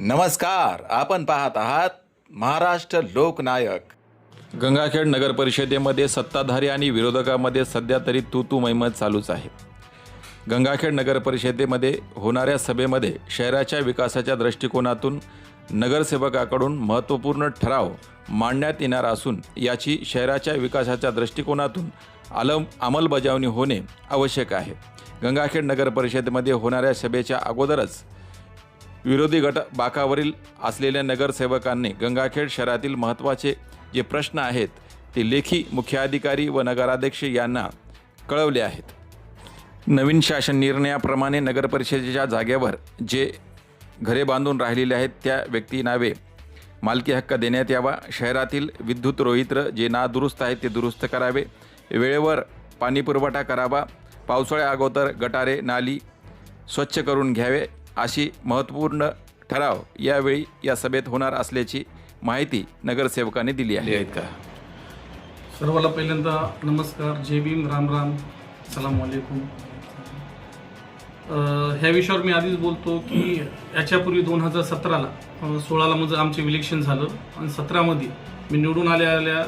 नमस्कार, आपण पाहत आहात महाराष्ट्र लोकनायक। गंगाखेड नगर परिषदेमध्ये सत्ताधारी आणि विरोधकामध्ये सध्या तरी तू मैमत चालूच आहे। गंगाखेड नगर परिषदेमध्ये होणाऱ्या सभेमध्ये शहराच्या विकासाच्या दृष्टिकोनातून नगरसेवकाकडून महत्त्वपूर्ण ठराव मांडण्यात येणार असून याची शहराच्या विकासाच्या दृष्टिकोनातून अंमलबजावणी होणे आवश्यक आहे। गंगाखेड नगर परिषदेमध्ये होणाऱ्या सभेच्या अगोदरच विरोधी गट बाकावरील असलेल्या नगरसेवकांनी गंगाखेड शहरातील महत्त्वाचे जे प्रश्न आहेत ते लेखी मुख्याधिकारी व नगराध्यक्ष यांना कळवले आहेत। नवीन शासन निर्णयाप्रमाणे नगर परिषदेच्या जागेवर जे घरे बांधून राहिलेले आहेत त्या व्यक्ती नावे मालकी हक्क देण्यात यावा। शहरातील विद्युत रोहित्र जे नादुरुस्त आहेत ते दुरुस्त करावे। वेळेवर पाणी पुरवठा करावा। पावसाळ्या अगोदर गटारे नाली स्वच्छ करून घ्यावे अशी महत्त्वपूर्ण ठराव यावेळी या सभेत होणार असल्याची माहिती नगरसेवकांनी दिली आहे। सर्वाला पहिल्यांदा नमस्कार, जय भीम, राम राम, सलाम वालेकुम। ह्या विषयावर मी आधीच बोलतो की याच्यापूर्वी 2017ला 16ला म्हणजे आमचे इलेक्शन झालं आणि 17मध्ये मी निवडून आल्या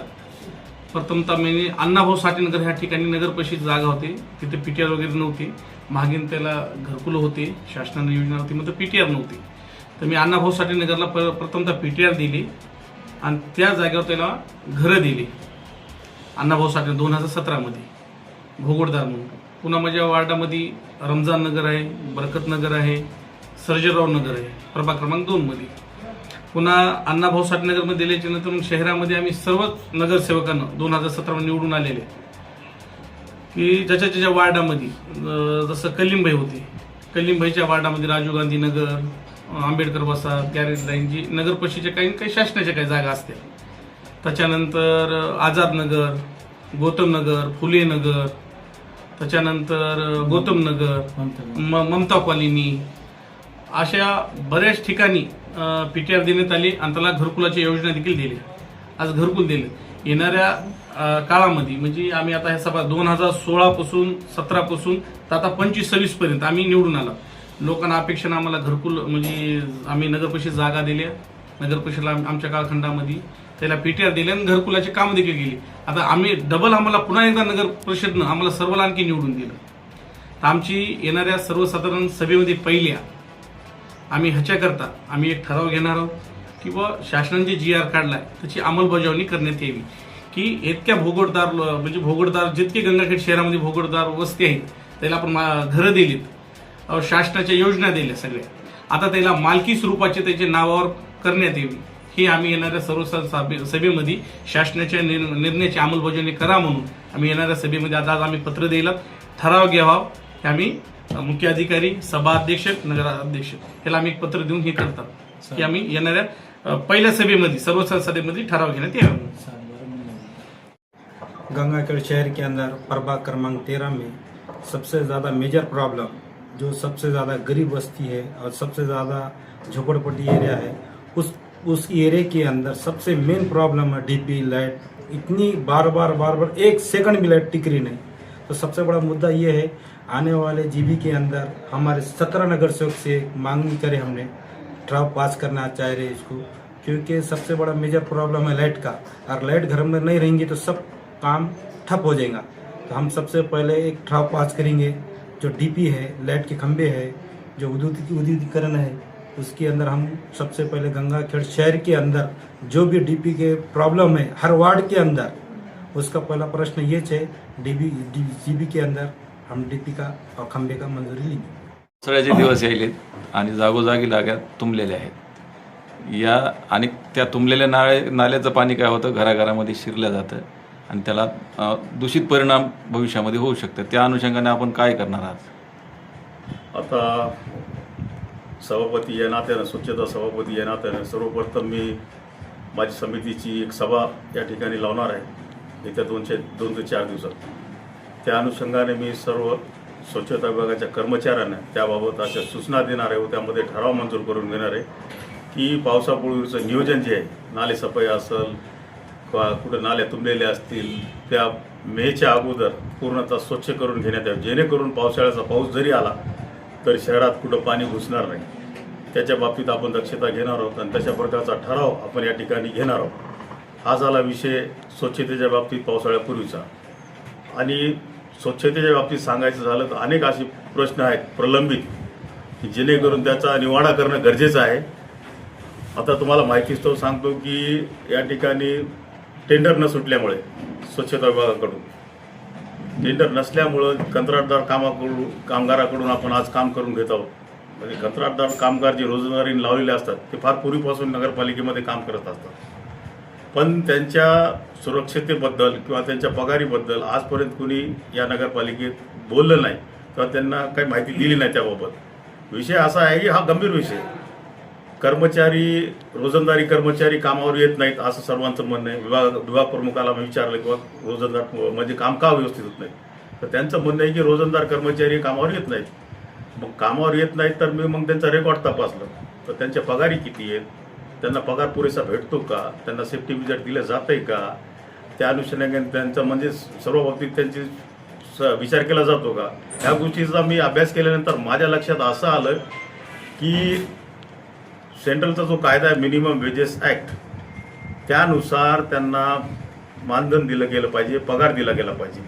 प्रथमतः मी अण्णाभाऊ साठे नगर ह्या ठिकाणी नगर परिषद जागा होते, तिथे पीटीआर वगैरे नव्हते, मागीन त्याला घरकुल होते, शासनाने योजना होती, मग पीटीआर नव्हते, तर मी अण्णाभाऊ साठे नगरला प्रथमतः पीटीआर दिली आणि त्या जागेवर त्याला घरं दिली अण्णाभाऊ साठे 2017मध्ये भोगोडदार म्हणून। पुन्हा माझ्या वार्डामध्ये रमजान नगर आहे, बरकत नगर आहे, सर्जेराव नगर आहे प्रभाग क्रमांक 2 मध्ये। पुन्हा अण्णाभाऊ साठे नगरमध्ये दिल्याच्या नंतर शहरामध्ये आम्ही सर्वच नगरसेवकांना 2017 निवडून आलेले की ज्याच्या वार्डामध्ये जसं कलिमभाई होते, कलिमभाईच्या वार्डामध्ये राजीव गांधी नगर, आंबेडकर वसाहत, गॅरेज लाईन जी नगर परिषदेच्या काही शासनाच्या काही जागा असतील, त्याच्यानंतर आझाद नगर, गौतम नगर, फुले नगर, त्याच्यानंतर गौतम नगर, ममता कॉलनी, अशा बऱ्याच ठिकाणी पीटीआर देण्यात आली आणि त्याला घरकुलाची योजना देखील दिली। आज घरकुल दिले येणाऱ्या काळामध्ये म्हणजे आम्ही आता हे सभा 2016 पासून 17 पासून तर आता 25-26 पर्यंत आम्ही निवडून आलो। लोकांना अपेक्षाने आम्हाला घरकुल म्हणजे आम्ही नगर परिषद जागा दिल्या, नगर परिषदला आमच्या कालखंडामध्ये त्याला पीटीआर दिले आणि घरकुलाचे काम देखील केली। आता आम्ही डबल आम्हाला पुन्हा एकदा नगर परिषदनं आम्हाला सर्वांना आणखी निवडून दिलं। तर आमची येणाऱ्या सर्वसाधारण सभेमध्ये पहिल्या आम्ही ह्याच्याकरता आम्ही एक ठराव घेणार आहोत की शासनाने जे GR काढलाय त्याची अंमलबजावणी करण्यात यावी की इतक्या भोगोडदार म्हणजे भोगोडदार जितके गंगाखेड शहरामध्ये भोगोडदार वस्ती आहेत त्याला आपण घरं दिलीत, शासनाच्या योजना दिल्या सगळ्या, आता त्याला मालकी स्वरूपाचे त्याच्या नावावर करण्यात यावी हे आम्ही येणाऱ्या सर्वसाधारण सभेमध्ये शासनाच्या निर्णयाची अंमलबजावणी करा म्हणून आम्ही येणाऱ्या सभेमध्ये आज आम्ही पत्र द्यायला ठराव घ्यावा हे आम्ही मुख्य अधिकारी, सभा अध्यक्ष, नगराध्यक्ष याला आम्ही एक पत्र देऊन हे करतात की आम्ही येणाऱ्या पहिल्या सभेमध्ये सर्वसाधारण सभेमध्ये ठराव घेण्यात यावा। गंगाखेड़ शहर के अंदर प्रभाग क्रमांक 13 में सबसे ज़्यादा मेजर प्रॉब्लम जो सबसे ज़्यादा गरीब बस्ती है और सबसे ज़्यादा झोपड़पट्टी एरिया है, उस एरिया के अंदर सबसे मेन प्रॉब्लम है डीपी लाइट। इतनी बार बार 1 सेकंड भी लाइट टिक रही नहीं। तो सबसे बड़ा मुद्दा ये है आने वाले जीबी के अंदर हमारे 17 नगर सेवक से मांगनी करे, हमने ठराव पास करना चाह रहे इसको, क्योंकि सबसे बड़ा मेजर प्रॉब्लम है लाइट का, और लाइट घर में नहीं रहेंगी तो सब काम ठप हो जाएगा। तो हम सबसे पहले एक ठराव पास करेंगे, जो डीपी है, लाइट के खंभे है, जो उद्योगीकरण है, उसके अंदर हम सबसे पहले गंगाखेड़ शहर के अंदर जो भी डीपी के प्रॉब्लम है हर वार्ड के अंदर, उसका पहला प्रश्न ये है जीबी के अंदर हम डीपी का और खंबे का मंजूरी लेंगे। पावसाळ्याचे दिवस यायलेत आणि जागोजागी जागा तुंबलेल्या आहेत या आणि त्या तुंबलेल्या नाल्याचं पाणी काय होतं घराघरामध्ये शिरलं जातं आणि त्याला दूषित परिणाम भविष्यामध्ये होऊ शकतात। त्या अनुषंगाने आपण काय करणार आहात? आता सभापती या नात्यानं, स्वच्छता सभापती या नात्यानं सर्वप्रथम मी माझी समितीची एक सभा या ठिकाणी लावणार आहे येत्या 2 ते 4 दिवसात। त्या अनुषंगाने मी सर्व स्वच्छता विभागाच्या कर्मचाऱ्यांना त्याबाबत अशा सूचना देणार आहे व त्यामध्ये ठराव मंजूर करून घेणार आहे की पावसापूर्वीचं नियोजन जे आहे, नाले सफाई असेल, कुठं नाल्या तुंबलेल्या असतील, त्या मेच्या अगोदर पूर्णतः स्वच्छ करून घेण्यात यावे, जेणेकरून पावसाळ्याचा पाऊस जरी आला तर शहरात कुठं पाणी घुसणार नाही। त्याच्या बाबतीत आपण दक्षता घेणार आहोत आणि तशा प्रकारचा ठराव आपण या ठिकाणी घेणार आहोत. हा झाला विषय स्वच्छतेच्या बाबतीत पावसाळ्यापूर्वीचा. आणि स्वच्छतेच्या बाबतीत सांगायचं झालं तर अनेक असे प्रश्न आहेत प्रलंबित की जेणेकरून त्याचा निवाडा करणं गरजेचं आहे. आता तुम्हाला माहितीच तो सांगतो की या ठिकाणी टेंडर न सुटल्यामुळे स्वच्छता विभागाकडून टेंडर नसल्यामुळं कंत्राटदार कामगाराकडून आपण आज काम करून घेत आहोत. म्हणजे कंत्राटदार कामगार जे रोजंदारीने लावलेले असतात ते फार पूर्वीपासून नगरपालिकेमध्ये काम करत असतात, पण त्यांच्या सुरक्षिततेबद्दल किंवा त्यांच्या पगारीबद्दल आजपर्यंत कुणी या नगरपालिकेत बोललं नाही किंवा त्यांना काही माहिती दिली नाही त्याबाबत. विषय असा आहे की हा गंभीर विषय. कर्मचारी रोजंदारी कर्मचारी कामावर येत नाहीत असं सर्वांचं म्हणणं आहे. विभाग प्रमुखाला मी विचारलं किंवा रोजंदार म्हणजे काम का व्यवस्थित होत नाही, तर त्यांचं म्हणणं आहे की रोजंदार कर्मचारी कामावर येत नाहीत. मग कामावर येत नाहीत तर मी मग त्यांचा रेकॉर्ड तपासलं तर त्यांच्या पगारी किती आहेत, त्यांना पगार पुरेसा भेटतो का, त्यांना सेफ्टी विजिट दिलं जातं आहे का, त्या अनुषंगाने त्यांचा म्हणजे सर्व बाबतीत त्यांची विचार केला जातो का, ह्या गोष्टीचा मी अभ्यास केल्यानंतर माझ्या लक्षात असं आलं की सेंट्रलचा जो कायदा आहे मिनिमम वेजेस ॲक्ट त्यानुसार त्यांना मानधन दिलं गेलं पाहिजे, पगार दिला गेला पाहिजे.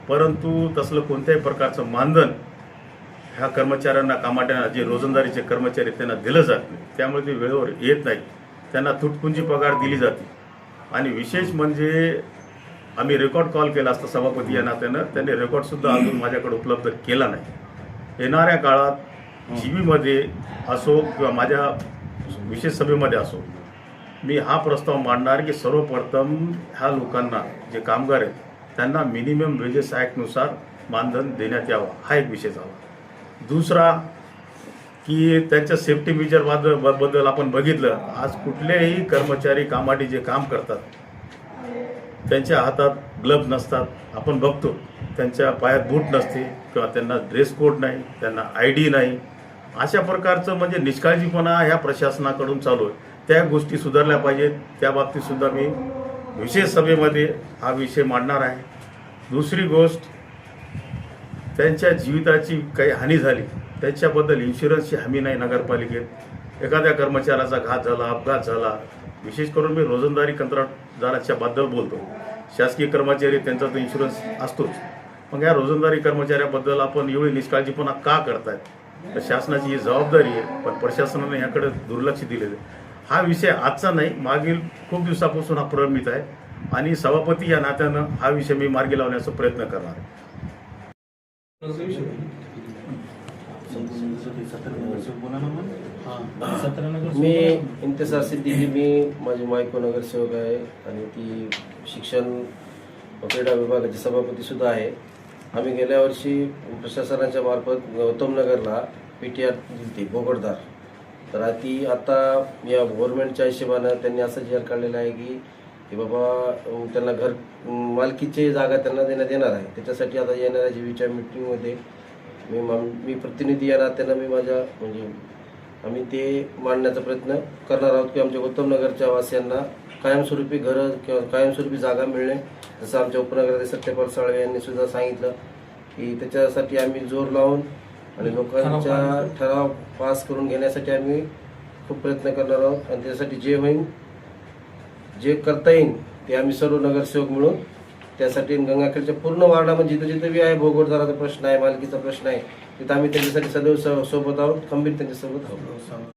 परंतु तसलं कोणत्याही प्रकारचं मानधन ह्या कर्मचाऱ्यांना कामाट्यांना जे रोजंदारीचे कर्मचारी त्यांना दिलं जात नाही, त्यामुळे ते वेळेवर येत नाहीत. त्यांना तुटपुंजी पगार दिली जाते. आणि विशेष म्हणजे आम्ही रेकॉर्ड कॉल केला असता सभापती या नात्यानं, त्यांनी रेकॉर्डसुद्धा अजून माझ्याकडे उपलब्ध केला नाही. येणाऱ्या काळात जीबीमध्ये असो किंवा माझ्या विशेष सभेमध्ये असो मी हा प्रस्ताव मांडणार की सर्वप्रथम ह्या लोकांना जे कामगार आहेत त्यांना मिनिमम वेजेस ॲक्टनुसार मानधन देण्यात यावं, हा एक विषय झाला. दुसरा की त्यांच्या सेफ्टी मेजर बद्दल आपण बघितलं, आज कुठलेही कर्मचारी कामाटी जे काम करतात त्यांच्या हातात ग्लव्ज नसतात. आपण बघतो त्यांच्या पायात बूट नसते किंवा त्यांना ड्रेस कोड नाही, त्यांना ID नाही. अशा प्रकारचं म्हणजे निष्काळजीपणा ह्या प्रशासनाकडून चालू आहे. त्या गोष्टी सुधारल्या पाहिजेत. त्या बाबतीत सुद्धा मी विशेष सभेमध्ये हा विषय मांडणार आहे. दुसरी गोष्ट, त्यांच्या जीविताची काही हानी झाली त्याच्याबद्दल इन्शुरन्सची हमी नाही नगरपालिकेत. एखाद्या कर्मचाऱ्याचा घात झाला, अपघात झाला, विशेष करून मी रोजंदारी कंत्राटदाराच्या बद्दल बोलतो. शासकीय कर्मचारी त्यांचा तर इन्शुरन्स असतोच, मग या रोजंदारी कर्मचाऱ्याबद्दल आपण एवढी निष्काळजीपणा का करतायत? तर शासनाची ही जबाबदारी आहे, पण प्रशासनाने याकडे दुर्लक्ष दिलेलं आहे. हा विषय आजचा नाही, मागील खूप दिवसापासून हा प्रलंबित आहे आणि सभापती या नात्यानं हा विषय मी मार्गी लावण्याचा प्रयत्न करणार आहे. मी इंतजार सिद्दीकी, मी माझी मायको नगरसेवक आहे आणि ती शिक्षण व क्रीडा विभागाची सभापती सुद्धा आहे. आम्ही गेल्या वर्षी प्रशासनाच्या मार्फत गौतमनगरला PTR दिली भोगडदार. तर ती आता या गव्हर्नमेंटच्या हिशोबानं त्यांनी असं जाहीर काढलेलं आहे की बाबा त्यांना घर मालकीची जागा त्यांना देण्यात येणार आहे. त्याच्यासाठी आता येणाऱ्या जीवीच्या मीटिंगमध्ये मी प्रतिनिधी या नात्यानं मी माझ्या म्हणजे आम्ही ते मांडण्याचा प्रयत्न करणार आहोत की आमच्या गौतमनगरच्या वासियांना कायमस्वरूपी घरं किंवा कायमस्वरूपी जागा मिळणे. जसं आमच्या उपनगराध्यक्ष सत्यपाल साळवे यांनी सुद्धा सांगितलं की त्याच्यासाठी आम्ही जोर लावून आणि लोकांच्या ठराव पास करून घेण्यासाठी आम्ही खूप प्रयत्न करणार आहोत. आणि त्यासाठी जे होईल जे करता येईल ते आम्ही सर्व नगरसेवक मिळून त्यासाठी गंगाखेडच्या पूर्ण वार्डामध्ये जिथं जिथं बी आहे भोगोटदाराचा प्रश्न आहे, मालकीचा प्रश्न आहे, तिथं आम्ही त्यांच्यासाठी सदैव सोबत आहोत, खंबीर त्यांच्यासोबत आहोत.